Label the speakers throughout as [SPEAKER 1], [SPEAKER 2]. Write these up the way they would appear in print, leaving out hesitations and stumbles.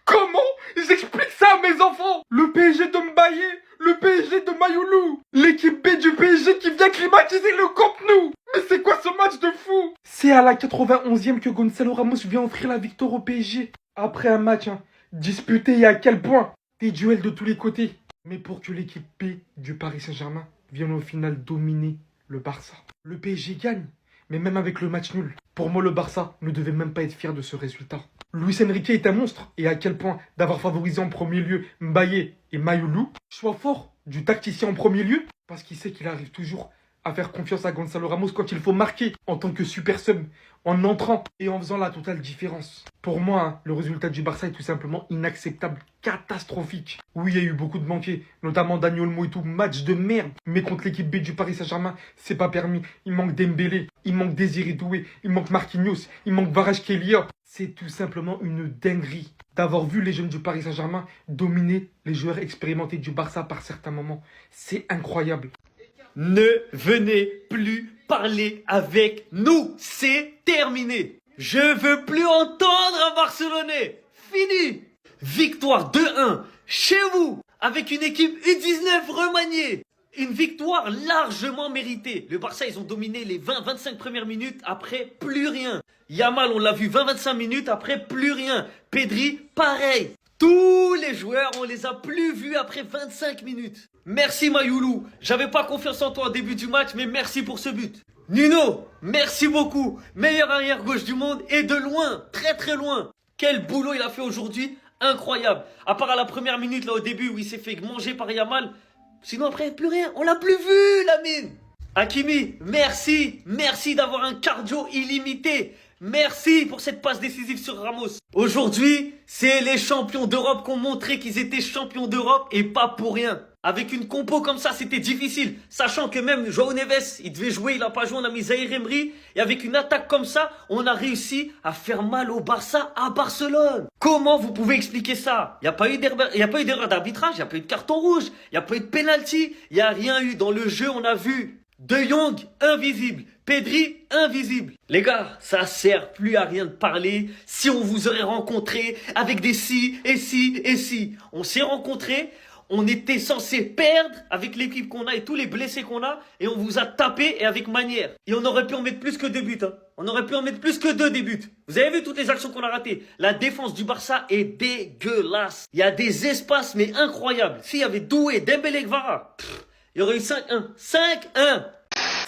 [SPEAKER 1] Comment j'explique ça à mes enfants? Le PSG de Mbaye, le PSG de Mayoulou, l'équipe B du PSG qui vient climatiser le Camp Nou. Mais c'est quoi ce match de fou? C'est à la 91e que Gonzalo Ramos vient offrir la victoire au PSG. Après un match disputé et à quel point? Des duels de tous les côtés. Mais pour que l'équipe B du Paris Saint-Germain vienne au final dominer le Barça. Le PSG gagne, mais même avec le match nul. Pour moi, le Barça ne devait même pas être fier de ce résultat. Luis Enrique est un monstre, et à quel point d'avoir favorisé en premier lieu Mbaye et Mayoulou. Choix fort du tacticien en premier lieu, parce qu'il sait qu'il arrive toujours à faire confiance à Gonzalo Ramos quand il faut marquer en tant que super sub, en entrant et en faisant la totale différence. Pour moi, le résultat du Barça est tout simplement inacceptable, catastrophique. Oui, il y a eu beaucoup de manqués, notamment Dani Olmo et tout, match de merde. Mais contre l'équipe B du Paris Saint-Germain, c'est pas permis. Il manque Dembélé, il manque Désiré Doué, il manque Marquinhos, il manque Kvaratskhelia. C'est tout simplement une dinguerie d'avoir vu les jeunes du Paris Saint-Germain dominer les joueurs expérimentés du Barça par certains moments. C'est incroyable.
[SPEAKER 2] Ne venez plus parler avec nous. C'est terminé. Je veux plus entendre un Barcelonais. Fini. Victoire 2-1 chez vous avec une équipe U19 remaniée. Une victoire largement méritée. Le Barça, ils ont dominé les 20-25 premières minutes. Après, plus rien. Yamal, on l'a vu 20-25 minutes. Après, plus rien. Pedri, pareil. Tous les joueurs, on les a plus vus après 25 minutes. Merci Mayoulou. J'avais pas confiance en toi au début du match, mais merci pour ce but. Nuno, merci beaucoup. Meilleur arrière gauche du monde et de loin, très très loin. Quel boulot il a fait aujourd'hui. Incroyable. À part à la première minute là au début où il s'est fait manger par Yamal. Sinon après, plus rien. On l'a plus vu, Lamine. Hakimi, merci. Merci d'avoir un cardio illimité. Merci pour cette passe décisive sur Ramos. Aujourd'hui, c'est les champions d'Europe qui ont montré qu'ils étaient champions d'Europe et pas pour rien. Avec une compo comme ça, c'était difficile. Sachant que même João Neves, il devait jouer, il n'a pas joué, on a mis Zaïre Emery. Et avec une attaque comme ça, on a réussi à faire mal au Barça à Barcelone. Comment vous pouvez expliquer ça? Il n'y a pas eu d'erreur d'arbitrage, il n'y a pas eu de carton rouge, il n'y a pas eu de penalty, il n'y a rien eu. Dans le jeu, on a vu De Jong, invisible. Pedri, invisible. Les gars, ça sert plus à rien de parler. Si on vous aurait rencontré avec des si et si et si. On s'est rencontrés, on était censé perdre avec l'équipe qu'on a et tous les blessés qu'on a. Et on vous a tapé et avec manière. Et on aurait pu en mettre plus que 2 buts. On aurait pu en mettre plus que 2 des buts. Vous avez vu toutes les actions qu'on a ratées. La défense du Barça est dégueulasse. Il y a des espaces mais incroyables. S'il y avait Doué, Dembélé, Kvara, il y aurait eu 5-1. 5-1.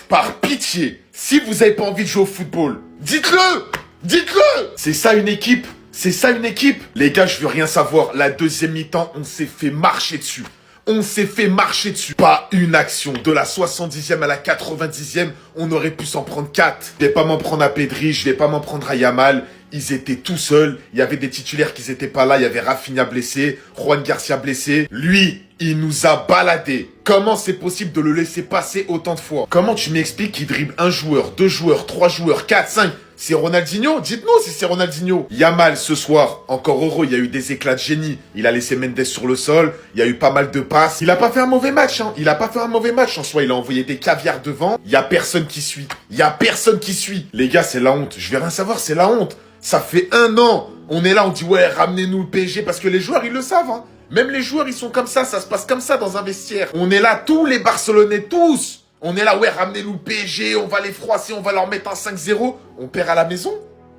[SPEAKER 3] Par pitié, si vous n'avez pas envie de jouer au football, dites-le. Dites-le. C'est ça une équipe. C'est ça une équipe. Les gars, je veux rien savoir. La deuxième mi-temps, on s'est fait marcher dessus. On s'est fait marcher dessus. Pas une action. De la 70e à la 90e, on aurait pu s'en prendre 4. Je vais pas m'en prendre à Pedri, je vais pas m'en prendre à Yamal. Ils étaient tout seuls. Il y avait des titulaires qui n'étaient pas là. Il y avait Rafinha blessé, Juan Garcia blessé. Lui, il nous a baladé. Comment c'est possible de le laisser passer autant de fois? Comment tu m'expliques qu'il dribble un joueur, 2 joueurs, 3 joueurs, 4, 5? C'est Ronaldinho? Dites-nous si c'est Ronaldinho. Yamal, ce soir, encore heureux, il y a eu des éclats de génie. Il a laissé Mendes sur le sol. Il y a eu pas mal de passes. Il a pas fait un mauvais match, hein. Il a pas fait un mauvais match. En soi, il a envoyé des caviars devant. Il y a personne qui suit. Il y a personne qui suit. Les gars, c'est la honte. Je vais rien savoir, c'est la honte. Ça fait 1 an. On est là, on dit ouais, ramenez-nous le PSG parce que les joueurs, ils le savent, hein. Même les joueurs, ils sont comme ça se passe comme ça dans un vestiaire. On est là, tous les Barcelonais, tous. On est là, ouais, ramenez-nous le PSG, on va les froisser, on va leur mettre un 5-0. On perd à la maison.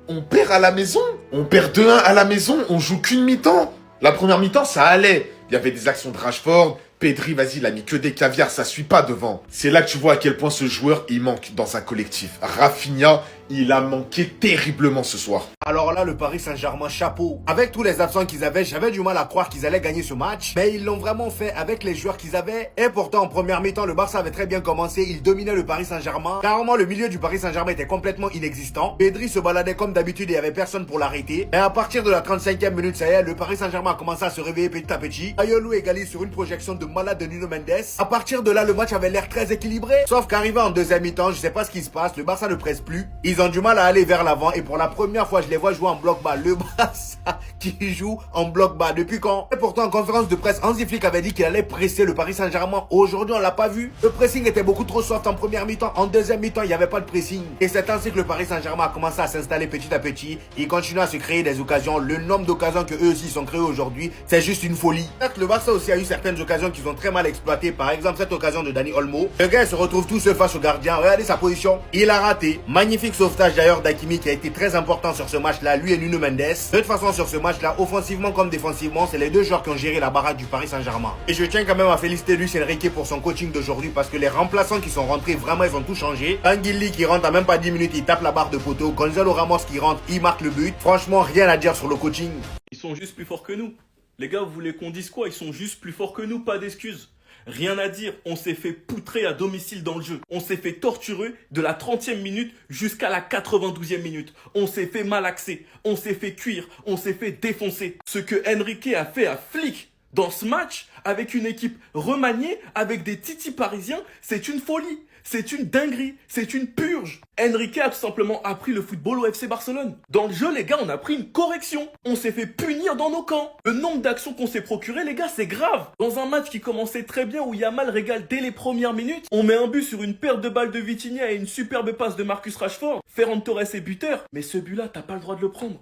[SPEAKER 3] On perd à la maison. On perd 2-1 à la maison, on joue qu'une mi-temps. La première mi-temps, ça allait. Il y avait des actions de Rashford. Pedri, vas-y, il a mis que des caviars, ça suit pas devant. C'est là que tu vois à quel point ce joueur, il manque dans un collectif. Rafinha, il a manqué terriblement ce soir.
[SPEAKER 4] Alors là, le Paris Saint-Germain, chapeau. Avec tous les absents qu'ils avaient, j'avais du mal à croire qu'ils allaient gagner ce match. Mais ils l'ont vraiment fait avec les joueurs qu'ils avaient. Et pourtant, en première mi-temps, le Barça avait très bien commencé. Il dominait le Paris Saint-Germain. Carrément, le milieu du Paris Saint-Germain était complètement inexistant. Pedri se baladait comme d'habitude et il n'y avait personne pour l'arrêter. Et à partir de la 35e minute, ça y est, le Paris Saint-Germain a commencé à se réveiller petit à petit. Ayolou égalise sur une projection de malade de Nuno Mendes. À partir de là, le match avait l'air très équilibré. Sauf qu'arrivé en deuxième mi-temps, je sais pas ce qui se passe. Le Barça ne presse plus. qu'ils ont du mal à aller vers l'avant et pour la première fois, je les vois jouer en bloc bas. Le Barça qui joue en bloc bas. Depuis quand? Et pourtant, en conférence de presse, Hansi Flick avait dit qu'il allait presser le Paris Saint-Germain. Aujourd'hui, on l'a pas vu. Le pressing était beaucoup trop soft en première mi-temps. En deuxième mi-temps, il n'y avait pas de pressing. Et c'est ainsi que le Paris Saint-Germain a commencé à s'installer petit à petit. Il continue à se créer des occasions. Le nombre d'occasions que eux aussi sont créés aujourd'hui, c'est juste une folie. Le Barça aussi a eu certaines occasions qu'ils ont très mal exploitées. Par exemple, cette occasion de Dani Olmo. Le gars, il se retrouve tout seul face au gardien. Regardez sa position. Il a raté. Magnifique sauvetage d'ailleurs d'Hakimi qui a été très important sur ce match-là. Lui et Nuno Mendes. De toute façon, sur ce match-là, offensivement comme défensivement, c'est les deux joueurs qui ont géré la baraque du Paris Saint-Germain. Et je tiens quand même à féliciter Luis Enrique pour son coaching d'aujourd'hui parce que les remplaçants qui sont rentrés, vraiment, ils ont tout changé. Anguilly qui rentre à même pas 10 minutes, il tape la barre de poteau. Gonzalo Ramos qui rentre, il marque le but. Franchement, rien à dire sur le coaching.
[SPEAKER 5] Ils sont juste plus forts que nous. Les gars, vous voulez qu'on dise quoi? Ils sont juste plus forts que nous, pas d'excuses. Rien à dire, on s'est fait poutrer à domicile dans le jeu. On s'est fait torturer de la 30e minute jusqu'à la 92e minute. On s'est fait malaxer, on s'est fait cuire, on s'est fait défoncer. Ce que Enrique a fait à Flick dans ce match, avec une équipe remaniée, avec des titis parisiens, c'est une folie. C'est une dinguerie, c'est une purge. Enrique a tout simplement appris le football au FC Barcelone. Dans le jeu, les gars, on a pris une correction. On s'est fait punir dans nos camps. Le nombre d'actions qu'on s'est procuré, les gars, c'est grave. Dans un match qui commençait très bien, où Yamal régale dès les premières minutes, on met un but sur une perte de balle de Vitinha et une superbe passe de Marcus Rashford. Ferran Torres est buteur. Mais ce but-là, t'as pas le droit de le prendre.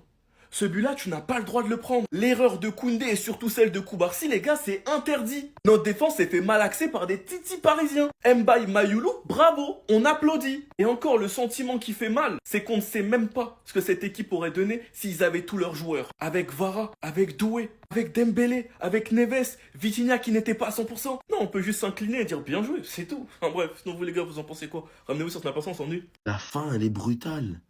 [SPEAKER 5] Ce but-là, tu n'as pas le droit de le prendre. L'erreur de Koundé et surtout celle de Koubarsi, les gars, c'est interdit. Notre défense s'est fait malaxer par des titis parisiens. Mbaye, Mayoulou, bravo, on applaudit. Et encore, le sentiment qui fait mal, c'est qu'on ne sait même pas ce que cette équipe aurait donné s'ils avaient tous leurs joueurs. Avec Vara, avec Doué, avec Dembélé, avec Neves, Vitinha qui n'était pas à 100%. Non, on peut juste s'incliner et dire bien joué, c'est tout. Enfin bref, sinon vous les gars, vous en pensez quoi? Ramenez-vous sur ma patience, on s'ennuie.
[SPEAKER 6] La fin, elle est brutale.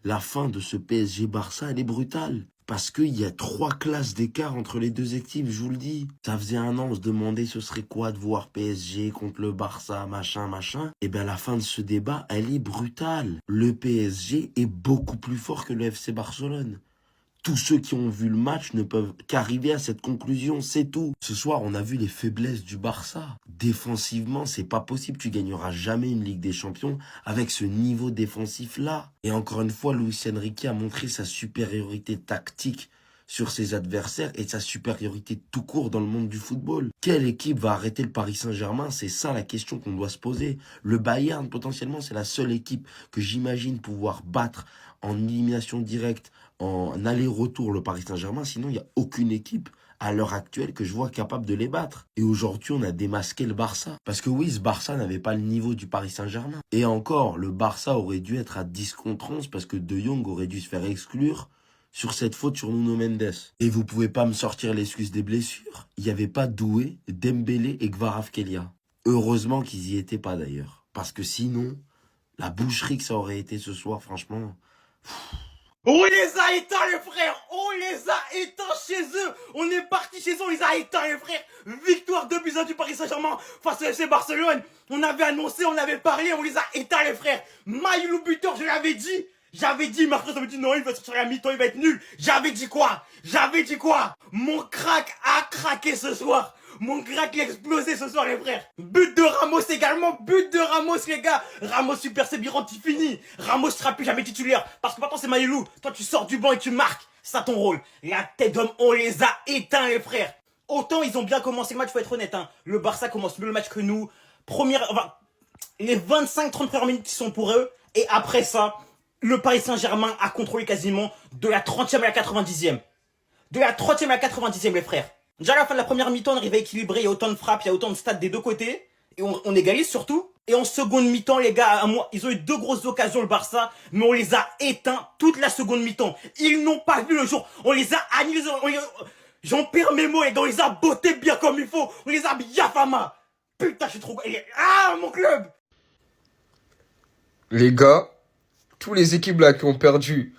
[SPEAKER 6] La fin de ce PSG-Barça, elle est brutale. Parce qu'il y a 3 classes d'écart entre les deux équipes, je vous le dis. Ça faisait un an, on se demandait ce serait quoi de voir PSG contre le Barça, machin. Et bien la fin de ce débat, elle est brutale. Le PSG est beaucoup plus fort que le FC Barcelone. Tous ceux qui ont vu le match ne peuvent qu'arriver à cette conclusion, c'est tout. Ce soir, on a vu les faiblesses du Barça. Défensivement, c'est pas possible. Tu gagneras jamais une Ligue des Champions avec ce niveau défensif-là. Et encore une fois, Luis Enrique a montré sa supériorité tactique sur ses adversaires et sa supériorité tout court dans le monde du football. Quelle équipe va arrêter le Paris Saint-Germain? C'est ça la question qu'on doit se poser. Le Bayern, potentiellement, c'est la seule équipe que j'imagine pouvoir battre en élimination directe, en aller-retour le Paris Saint-Germain. Sinon, il n'y a aucune équipe à l'heure actuelle que je vois capable de les battre. Et aujourd'hui, on a démasqué le Barça. Parce que oui, ce Barça n'avait pas le niveau du Paris Saint-Germain. Et encore, le Barça aurait dû être à 10 contre 11 parce que De Jong aurait dû se faire exclure sur cette faute sur Nuno Mendes. Et vous pouvez pas me sortir l'excuse des blessures. Il n'y avait pas Doué, Dembélé et Kvaratskhelia. Heureusement qu'ils y étaient pas d'ailleurs. Parce que sinon, la boucherie que ça aurait été ce soir, franchement...
[SPEAKER 7] On les a éteints les frères, on les a éteints chez eux, on est parti chez eux, on les a éteints les frères. Victoire 2-1 du Paris Saint-Germain face au FC Barcelone. On avait annoncé, on avait parlé, on les a éteints les frères. Maïlou buteur, je l'avais dit. J'avais dit, Marcos avait dit non, il va sortir à la mi-temps, il va être nul. J'avais dit quoi? Mon crack a craqué ce soir. Mon crack a explosé ce soir les frères. But de Ramos également, but de Ramos les gars. Ramos super Sébiranti fini. Ramos sera plus jamais titulaire parce que maintenant c'est Maïlou. Toi tu sors du banc et tu marques. C'est ça ton rôle. La tête d'homme, on les a éteints les frères. Autant ils ont bien commencé le match, faut être honnête hein. Le Barça commence mieux le match que nous. Les 25-30 premières minutes qui sont pour eux. Et après ça, le Paris Saint-Germain a contrôlé quasiment de la 30e à la 90e. De la 30e à la 90e les frères. Déjà à la fin de la première mi-temps, on arrive à équilibrer, il y a autant de frappes, il y a autant de stats des deux côtés. Et on égalise surtout. Et en seconde mi-temps, les gars, ils ont eu 2 grosses occasions le Barça, mais on les a éteints toute la seconde mi-temps. Ils n'ont pas vu le jour. On les a annulés. J'en perds mes mots, et on les a bottés bien comme il faut. On les a bien fama. Putain, je suis trop... Ah, mon club!
[SPEAKER 1] Les gars, tous les équipes là qui ont perdu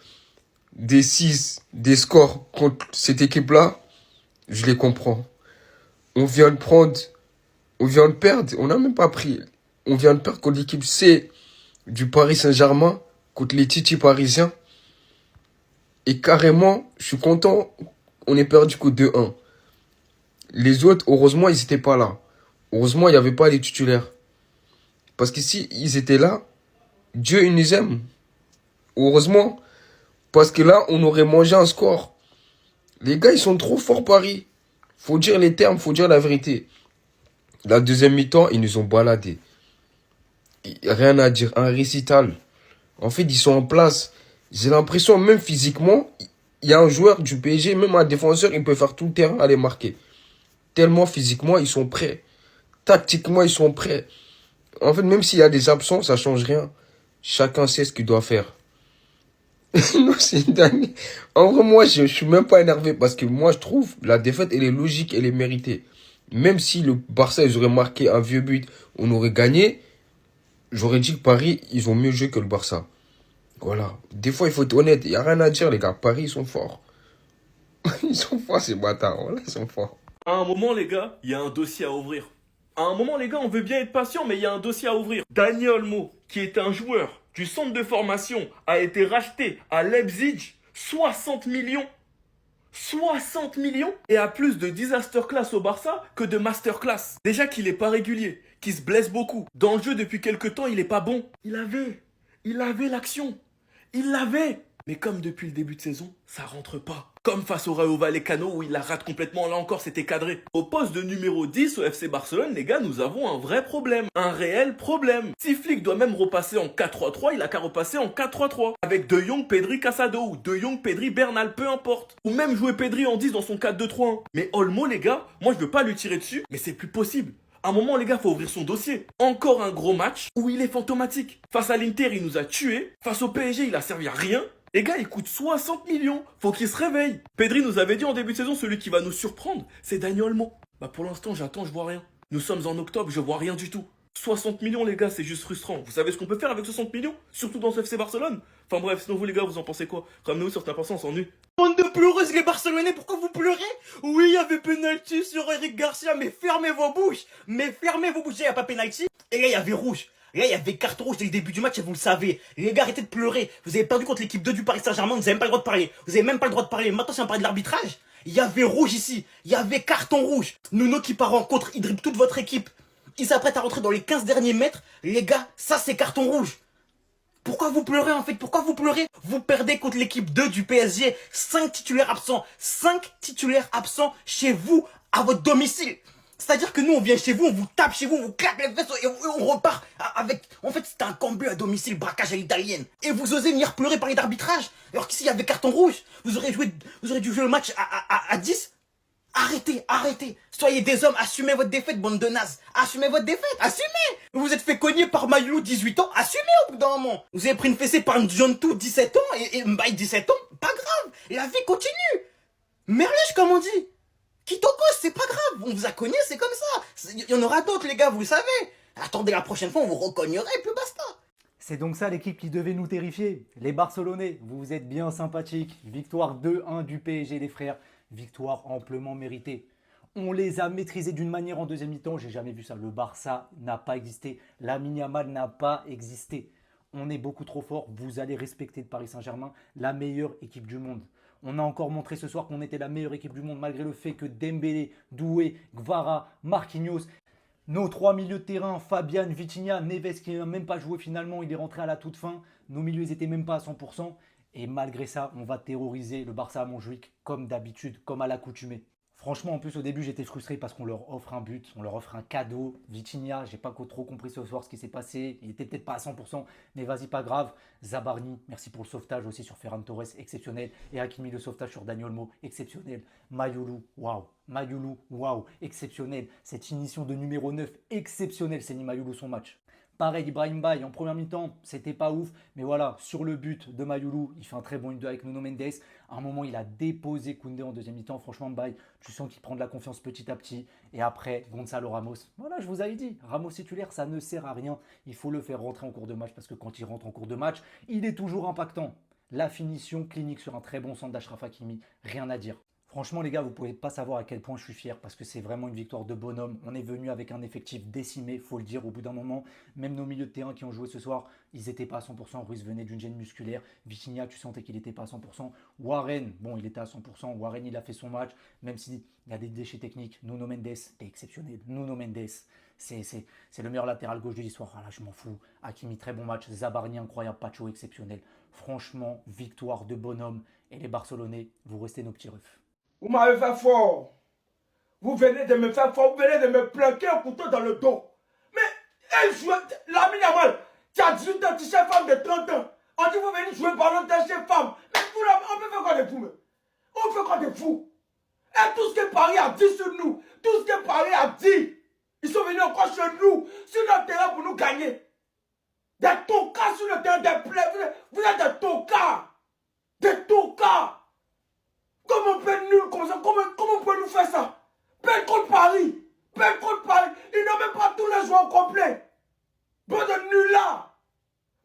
[SPEAKER 1] des 6, des scores contre cette équipe-là, je les comprends. On vient de perdre, on n'a même pas pris. On vient de perdre contre l'équipe C du Paris Saint-Germain, contre les titis parisiens. Et carrément, je suis content, on est perdu contre 2-1. Les autres, heureusement, ils n'étaient pas là. Heureusement, il n'y avait pas les titulaires. Parce que si ils étaient là, Dieu, il nous aime.
[SPEAKER 8] Heureusement, parce que là, on aurait mangé un score. Les gars, ils sont trop forts Paris. Faut dire les termes, faut dire la vérité. La deuxième mi-temps, ils nous ont baladés. Rien à dire, un récital. En fait, ils sont en place. J'ai l'impression, même physiquement, il y a un joueur du PSG, même un défenseur, il peut faire tout le terrain à les marquer. Tellement physiquement, ils sont prêts. Tactiquement, ils sont prêts. En fait, même s'il y a des absents, ça change rien. Chacun sait ce qu'il doit faire. Non, c'est dingue. En vrai, moi, je suis même pas énervé parce que moi, je trouve la défaite, elle est logique, elle est méritée. Même si le Barça, ils auraient marqué un vieux but, on aurait gagné, j'aurais dit que Paris, ils ont mieux joué que le Barça. Voilà. Des fois, il faut être honnête. Il n'y a rien à dire, les gars. Paris, ils sont forts. Ils sont forts, ces bâtards. Voilà, ils sont forts.
[SPEAKER 5] À un moment, les gars, il y a un dossier à ouvrir. À un moment, les gars, on veut bien être patient, mais il y a un dossier à ouvrir. Daniel Olmo, qui est un joueur du centre de formation, a été racheté à Leipzig 60 millions. 60 millions et a plus de disaster class au Barça que de masterclass. Déjà qu'il est pas régulier, qu'il se blesse beaucoup. Dans le jeu depuis quelques temps, il est pas bon. Il avait l'action. Il l'avait. Mais comme depuis le début de saison, ça rentre pas. Comme face au Rayo Vallecano où il la rate complètement, là encore c'était cadré. Au poste de numéro 10 au FC Barcelone, les gars, nous avons un vrai problème. Un réel problème. Si Flick doit même repasser en 4-3-3, il a qu'à repasser en 4-3-3. Avec De Jong, Pedri, Casado ou De Jong, Pedri, Bernal, peu importe. Ou même jouer Pedri en 10 dans son 4-2-3-1. Mais Olmo, les gars, moi je veux pas lui tirer dessus, mais c'est plus possible. À un moment, les gars, faut ouvrir son dossier. Encore un gros match où il est fantomatique. Face à l'Inter, il nous a tués. Face au PSG, il a servi à rien. Les gars, il coûte 60 millions. Faut qu'il se réveille. Pedri nous avait dit en début de saison, celui qui va nous surprendre, c'est Dani Olmo. Bah pour l'instant, j'attends, je vois rien. Nous sommes en octobre, je vois rien du tout. 60 millions, les gars, c'est juste frustrant. Vous savez ce qu'on peut faire avec 60 millions? Surtout dans ce FC Barcelone. Enfin bref, sinon vous les gars, vous en pensez quoi? Ramenez-vous sur ta personne, on s'ennuie.
[SPEAKER 7] Bande de pleureuses, les Barcelonais, pourquoi vous pleurez? Oui, il y avait penalty sur Eric Garcia, mais fermez vos bouches. Mais fermez vos bouches, il n'y a pas penalty. Et là, il y avait rouge. Là, il y avait carton rouge dès le début du match et vous le savez. Les gars, arrêtez de pleurer. Vous avez perdu contre l'équipe 2 du Paris Saint-Germain, vous n'avez même pas le droit de parler. Vous avez même pas le droit de parler. Maintenant, si on parle de l'arbitrage, il y avait rouge ici. Il y avait carton rouge. Nuno qui part en contre, il dribble toute votre équipe. Il s'apprête à rentrer dans les 15 derniers mètres. Les gars, ça c'est carton rouge. Pourquoi vous pleurez en fait? Pourquoi vous pleurez? Vous perdez contre l'équipe 2 du PSG. 5 titulaires absents. 5 titulaires absents chez vous, à votre domicile. C'est-à-dire que nous, on vient chez vous, on vous tape chez vous, on vous claque les fesses et on repart avec... En fait, c'était un cambu à domicile, braquage à l'italienne. Et vous osez venir pleurer parler d'arbitrage alors qu'ici, il y avait carton rouge. Vous aurez dû jouer le match à 10. Arrêtez. Soyez des hommes, assumez votre défaite, bande de nazes. Assumez votre défaite, assumez. Vous vous êtes fait cogner par Mayoulou, 18 ans, assumez au bout d'un moment. Vous avez pris une fessée par Njontou, 17 ans, et Mbaye, 17 ans, pas grave. La vie continue. Merlèche, comme on dit. Kitoko, c'est pas grave, on vous a cogné, c'est comme ça. Il y en aura d'autres, les gars, vous le savez. Attendez la prochaine fois, on vous recognerait, et puis basta.
[SPEAKER 9] C'est donc ça l'équipe qui devait nous terrifier. Les Barcelonais, vous êtes bien sympathiques. Victoire 2-1 du PSG, les frères. Victoire amplement méritée. On les a maîtrisés d'une manière en deuxième mi-temps. J'ai jamais vu ça. Le Barça n'a pas existé. Lamine Yamal n'a pas existé. On est beaucoup trop fort. Vous allez respecter le Paris Saint-Germain, la meilleure équipe du monde. On a encore montré ce soir qu'on était la meilleure équipe du monde malgré le fait que Dembélé, Doué, Gvara, Marquinhos, nos trois milieux de terrain, Fabian, Vitinha, Neves qui n'a même pas joué finalement, il est rentré à la toute fin. Nos milieux n'étaient même pas à 100%. Et malgré ça, on va terroriser le Barça à Montjuïc comme d'habitude, comme à l'accoutumée. Franchement, en plus, au début, j'étais frustré parce qu'on leur offre un but, on leur offre un cadeau. Vitinha, j'ai pas trop compris ce soir ce qui s'est passé. Il était peut-être pas à 100%, mais vas-y, pas grave. Zabarni, merci pour le sauvetage aussi sur Ferran Torres, exceptionnel. Et Hakimi, le sauvetage sur Dani Olmo, exceptionnel. Mayoulou, waouh. Mayoulou, waouh, exceptionnel. Cette finition de numéro 9, exceptionnel, c'est ni Mayoulou son match. Pareil, Ibrahim Baye, en première mi-temps, c'était pas ouf. Mais voilà, sur le but de Mayoulou, il fait un très bon 1-2 avec Nuno Mendes. À un moment, il a déposé Koundé en deuxième mi-temps. Franchement, Baye, tu sens qu'il prend de la confiance petit à petit. Et après, Gonzalo Ramos. Voilà, je vous avais dit, Ramos titulaire, ça ne sert à rien. Il faut le faire rentrer en cours de match parce que quand il rentre en cours de match, il est toujours impactant. La finition clinique sur un très bon centre d'Achraf Hakimi, rien à dire. Franchement, les gars, vous ne pouvez pas savoir à quel point je suis fier parce que c'est vraiment une victoire de bonhomme. On est venu avec un effectif décimé, faut le dire, au bout d'un moment. Même nos milieux de terrain qui ont joué ce soir, ils n'étaient pas à 100%. Ruiz venait d'une gêne musculaire. Vitinha, tu sentais qu'il n'était pas à 100%. Warren, bon, il était à 100%. Warren, il a fait son match, même s'il y a des déchets techniques. Nuno Mendes est exceptionnel. Nuno Mendes, c'est le meilleur latéral gauche de l'histoire. Ah là, je m'en fous. Hakimi, très bon match. Zabarni, incroyable. Pacho, exceptionnel. Franchement, victoire de bonhomme. Et les Barcelonais, vous restez nos petits refs.
[SPEAKER 1] Vous m'avez fait fort. Vous venez de me faire fort, vous venez de me planquer un couteau dans le dos. Mais un joueur, Lamine Yamal, tu as 18 ans, tu es femme de 30 ans. On dit vous venez jouer ballon, tu es femme. Mais vous là, on peut faire quoi de fou, mais on fait quoi de fou? Et tout ce que Paris a dit sur nous, tout ce que Paris a dit, ils sont venus encore chez nous, sur notre terrain pour nous gagner. Des tocards sur le terrain, des plaies, vous êtes des tocards. Des tocards. Comment on peut être nul comme ça? Comment on peut nous faire ça? Perdre contre Paris. Perdre contre Paris. Ils n'ont même pas tous les joueurs complets. Bon de nul là.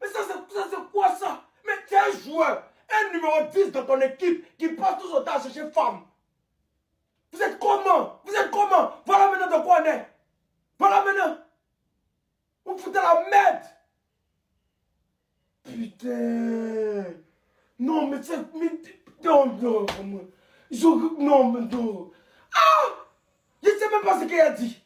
[SPEAKER 1] Mais ça c'est quoi ça? Mais tu es un joueur, un numéro 10 dans ton équipe qui passe tout son temps à chercher femme. Vous êtes comment? Vous êtes comment? Voilà maintenant de quoi on est. Voilà maintenant. Vous foutez la merde. Putain. Non, mais c'est... Non, non, non, mais non. Ah! Je ne sais même pas ce qu'il a dit.